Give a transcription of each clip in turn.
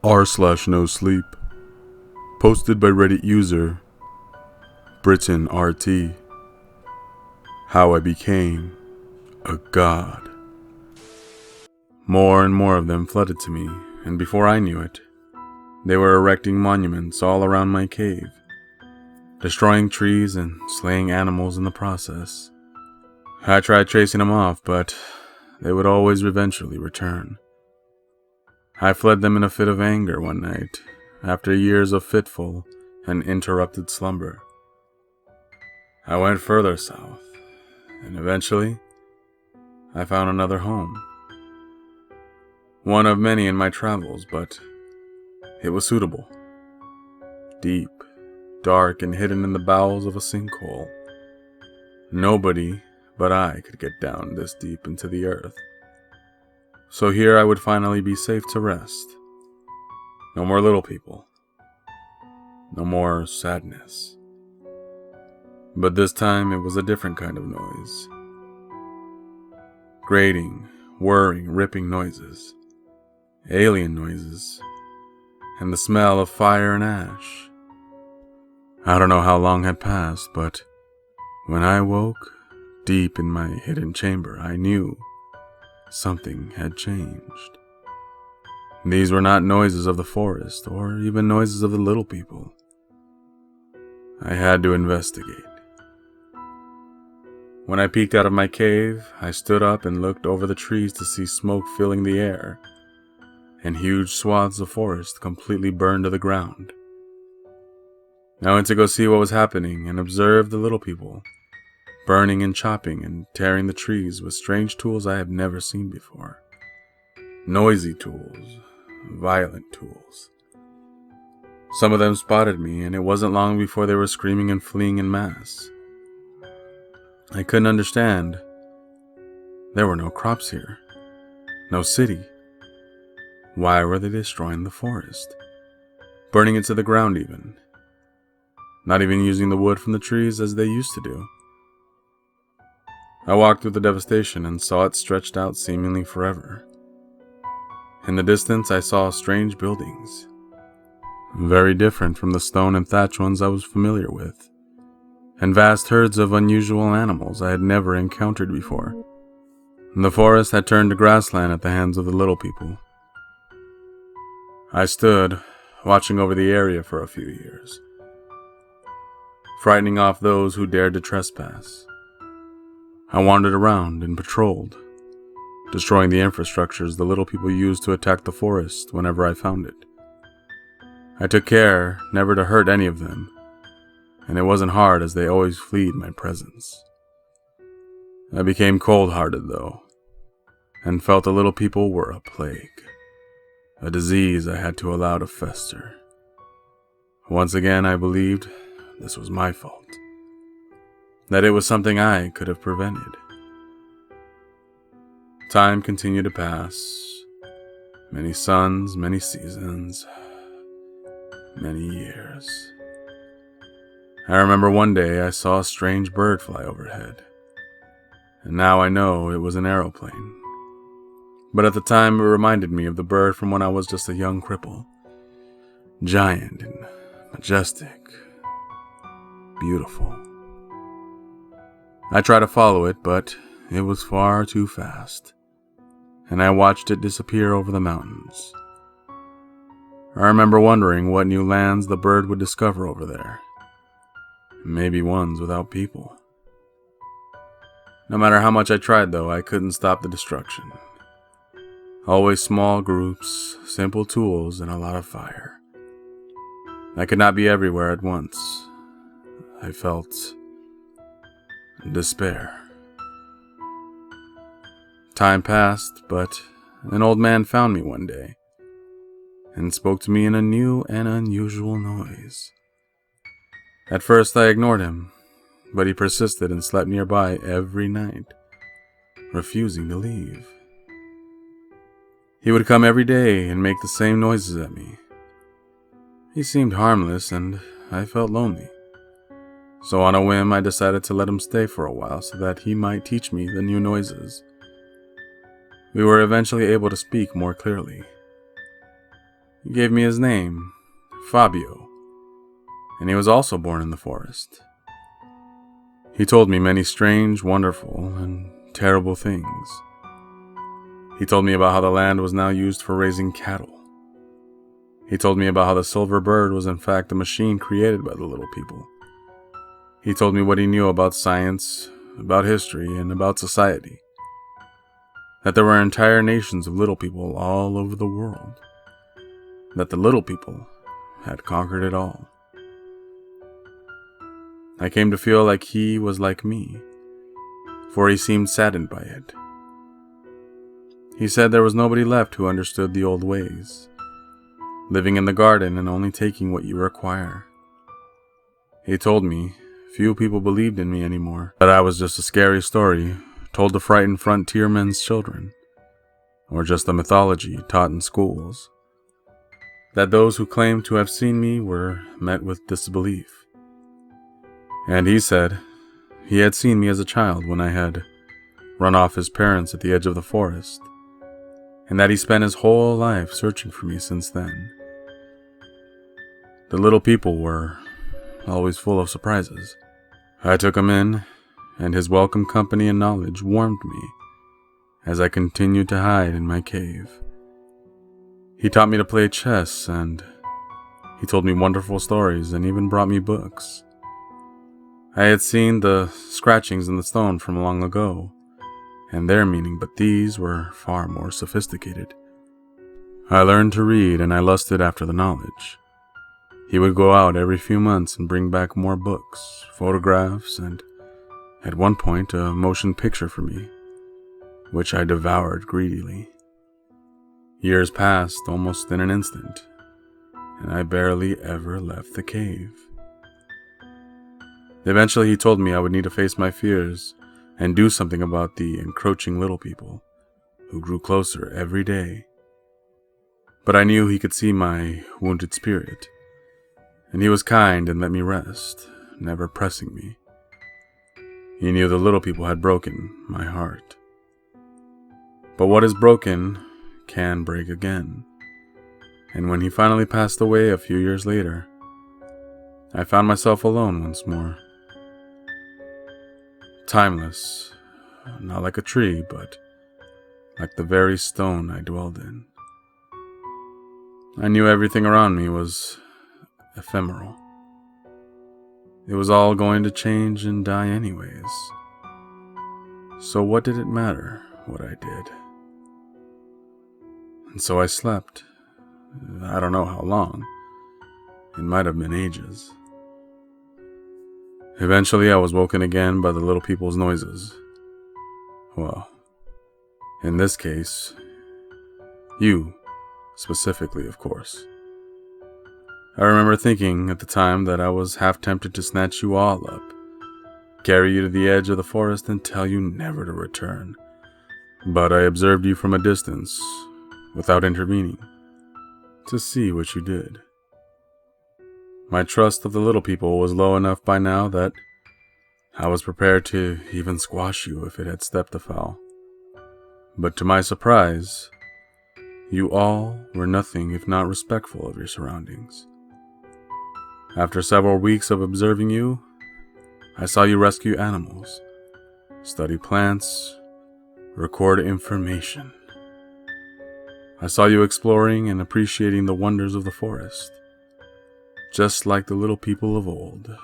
r/Nosleep. Posted by Reddit user BrittonRT. How I became a god. More and more of them flooded to me, and before I knew it, they were erecting monuments all around my cave, destroying trees and slaying animals in the process. I tried chasing them off, but they would always eventually return. I fled them in a fit of anger one night, after years of fitful and interrupted slumber. I went further south, and eventually, I found another home. One of many in my travels, but it was suitable. Deep, dark, and hidden in the bowels of a sinkhole. Nobody but I could get down this deep into the earth. So here I would finally be safe to rest. No more little people. No more sadness. But this time it was a different kind of noise. Grating, whirring, ripping noises. Alien noises. And the smell of fire and ash. I don't know how long had passed, but when I woke, deep in my hidden chamber, I knew something had changed. These were not noises of the forest, or even noises of the little people. I had to investigate. When I peeked out of my cave, I stood up and looked over the trees to see smoke filling the air, and huge swaths of forest completely burned to the ground. I went to go see what was happening and observed the little people, burning and chopping and tearing the trees with strange tools I had never seen before. Noisy tools, violent tools. Some of them spotted me, and it wasn't long before they were screaming and fleeing en masse. I couldn't understand. There were no crops here, no city. Why were they destroying the forest? Burning it to the ground even. Not even using the wood from the trees as they used to do. I walked through the devastation and saw it stretched out seemingly forever. In the distance, I saw strange buildings, very different from the stone and thatch ones I was familiar with, and vast herds of unusual animals I had never encountered before. The forest had turned to grassland at the hands of the little people. I stood, watching over the area for a few years, frightening off those who dared to trespass. I wandered around and patrolled, destroying the infrastructures the little people used to attack the forest whenever I found it. I took care never to hurt any of them, and it wasn't hard as they always fled my presence. I became cold-hearted though, and felt the little people were a plague, a disease I had to allow to fester. Once again I believed this was my fault. That it was something I could have prevented. Time continued to pass. Many suns, many seasons, many years. I remember one day I saw a strange bird fly overhead. And now I know it was an aeroplane. But at the time it reminded me of the bird from when I was just a young cripple. Giant and majestic. Beautiful. I tried to follow it, but it was far too fast, and I watched it disappear over the mountains. I remember wondering what new lands the bird would discover over there. Maybe ones without people. No matter how much I tried, though, I couldn't stop the destruction. Always small groups, simple tools, and a lot of fire. I could not be everywhere at once. I felt despair. Time passed, but an old man found me one day and spoke to me in a new and unusual noise. At first I ignored him, but he persisted and slept nearby every night, refusing to leave. He would come every day and make the same noises at me. He seemed harmless and I felt lonely. So on a whim, I decided to let him stay for a while so that he might teach me the new noises. We were eventually able to speak more clearly. He gave me his name, Fabio, and he was also born in the forest. He told me many strange, wonderful, and terrible things. He told me about how the land was now used for raising cattle. He told me about how the silver bird was in fact a machine created by the little people. He told me what he knew about science, about history, and about society. That there were entire nations of little people all over the world. That the little people had conquered it all. I came to feel like he was like me, for he seemed saddened by it. He said there was nobody left who understood the old ways, living in the garden and only taking what you require. He told me few people believed in me anymore, that I was just a scary story told to frighten frontiermen's children, or just a mythology taught in schools. That those who claimed to have seen me were met with disbelief. And he said he had seen me as a child when I had run off his parents at the edge of the forest, and that he spent his whole life searching for me since then. The little people were always full of surprises. I took him in, and his welcome company and knowledge warmed me as I continued to hide in my cave. He taught me to play chess, and he told me wonderful stories and even brought me books. I had seen the scratchings in the stone from long ago, and their meaning, but these were far more sophisticated. I learned to read, and I lusted after the knowledge. He would go out every few months and bring back more books, photographs, and at one point a motion picture for me, which I devoured greedily. Years passed almost in an instant, and I barely ever left the cave. Eventually he told me I would need to face my fears and do something about the encroaching little people who grew closer every day. But I knew he could see my wounded spirit, and he was kind and let me rest, never pressing me. He knew the little people had broken my heart. But what is broken can break again. And when he finally passed away a few years later, I found myself alone once more. Timeless, not like a tree, but like the very stone I dwelled in. I knew everything around me was ephemeral. It was all going to change and die anyways. So what did it matter what I did? And so I slept. I don't know how long. It might have been ages. Eventually I was woken again by the little people's noises. Well, in this case, you specifically, of course. I remember thinking at the time that I was half tempted to snatch you all up, carry you to the edge of the forest and tell you never to return. But I observed you from a distance, without intervening, to see what you did. My trust of the little people was low enough by now that I was prepared to even squash you if it had stepped afoul. But to my surprise, you all were nothing if not respectful of your surroundings. After several weeks of observing you, I saw you rescue animals, study plants, record information. I saw you exploring and appreciating the wonders of the forest, just like the little people of old,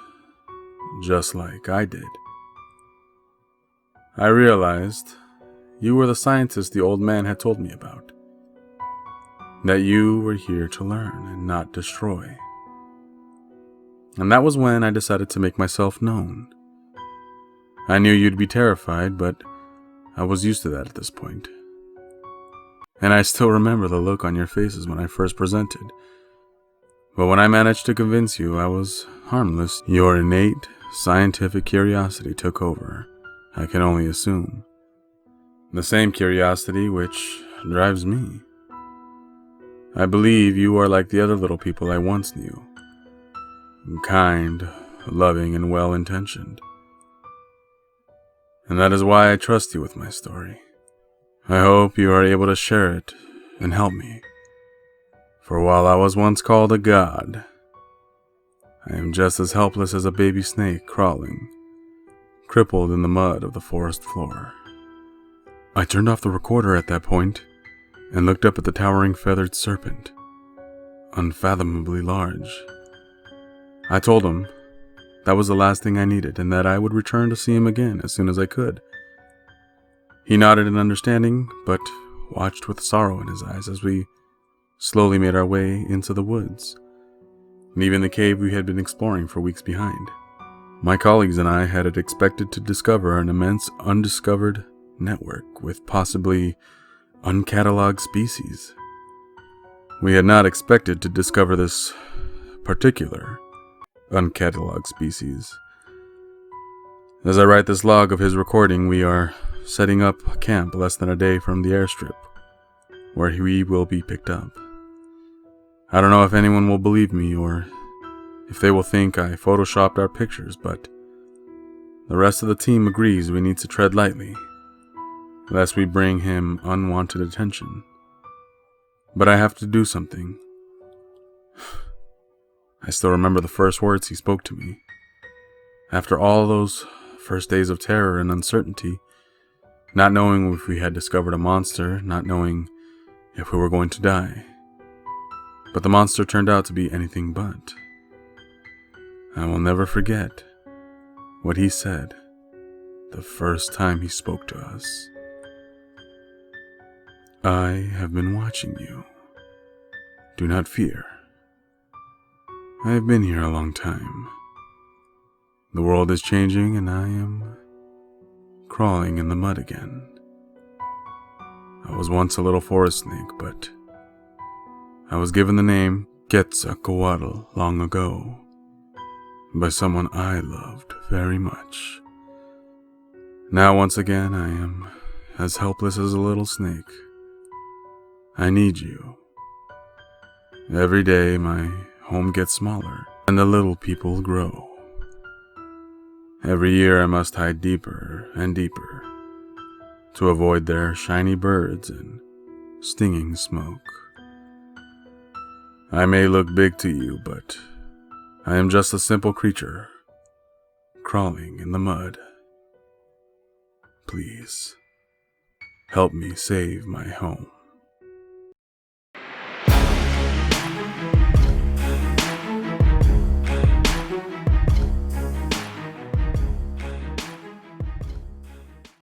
just like I did. I realized you were the scientist the old man had told me about, that you were here to learn and not destroy. And that was when I decided to make myself known. I knew you'd be terrified, but I was used to that at this point. And I still remember the look on your faces when I first presented. But when I managed to convince you I was harmless, your innate scientific curiosity took over, I can only assume. The same curiosity which drives me. I believe you are like the other little people I once knew. Kind, loving, and well-intentioned. And that is why I trust you with my story. I hope you are able to share it and help me. For while I was once called a god, I am just as helpless as a baby snake crawling, crippled in the mud of the forest floor. I turned off the recorder at that point and looked up at the towering feathered serpent, unfathomably large. I told him that was the last thing I needed and that I would return to see him again as soon as I could. He nodded in understanding, but watched with sorrow in his eyes as we slowly made our way into the woods, leaving the cave we had been exploring for weeks behind. My colleagues and I had expected to discover an immense undiscovered network with possibly uncatalogued species. We had not expected to discover this particular uncatalogued species. As I write this log of his recording, we are setting up camp less than a day from the airstrip, where we will be picked up. I don't know if anyone will believe me or if they will think I photoshopped our pictures, but the rest of the team agrees we need to tread lightly, lest we bring him unwanted attention. But I have to do something. I still remember the first words he spoke to me. After all those first days of terror and uncertainty, not knowing if we had discovered a monster, not knowing if we were going to die. But the monster turned out to be anything but. I will never forget what he said the first time he spoke to us. I have been watching you. Do not fear. I have been here a long time. The world is changing and I am crawling in the mud again. I was once a little forest snake, but I was given the name Quetzalcoatl long ago by someone I loved very much. Now once again I am as helpless as a little snake. I need you. Every day my home gets smaller and the little people grow. Every year I must hide deeper and deeper to avoid their shiny birds and stinging smoke. I may look big to you, but I am just a simple creature crawling in the mud. Please, help me save my home.